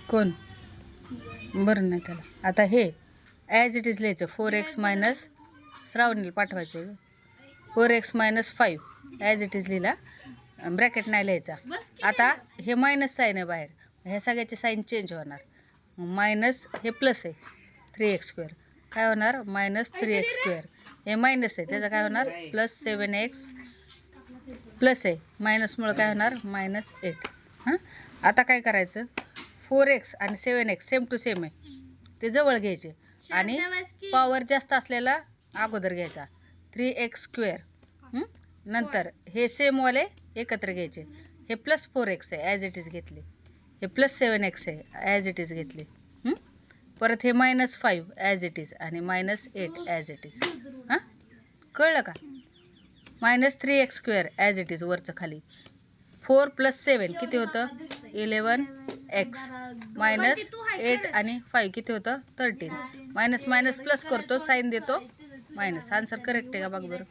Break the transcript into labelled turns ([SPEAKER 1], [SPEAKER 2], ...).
[SPEAKER 1] कोण बरं नाही त्याला. आता हे ॲज इट इज लिहायचं 4x मायनस श्रावणीला पाठवायचं आहे. 4x minus 5 as it is लिहिला, ब्रॅकेट नाही लिहायचा. आता हे मायनस साईन आहे बाहेर, ह्या सगळ्याचे साईन चेंज होणार. मायनस हे प्लस आहे 3x², काय होणार मायनस 3x². हे मायनस आहे त्याचं काय होणार प्लस 7x, प्लस आहे मायनसमुळं काय होणार -8. हां, आता काय करायचं 4x आणि 7x सेम टू सेम आहे, ते जवळ घ्यायचे आणि पॉवर जास्त असलेला अगोदर घ्यायचा 3x². नंतर हे सेमवाले एकत्र घ्यायचे. हे प्लस 4x आहे ॲज इट इज घेतले, हे प्लस 7x आहे ॲज इट इज घेतले. परत हे -5 ॲज इट इज आणि -8 ॲज इट इज. हां, कळलं का? -3x² ॲज इट इज वरचं खाली. 4 + 7 किती होतं 11x, -8 आणि 5 किती होतं 13. मायनस मायनस प्लस करतो, साईन देतो मायनस. आन्सर करेक्ट आहे का बघ बरं.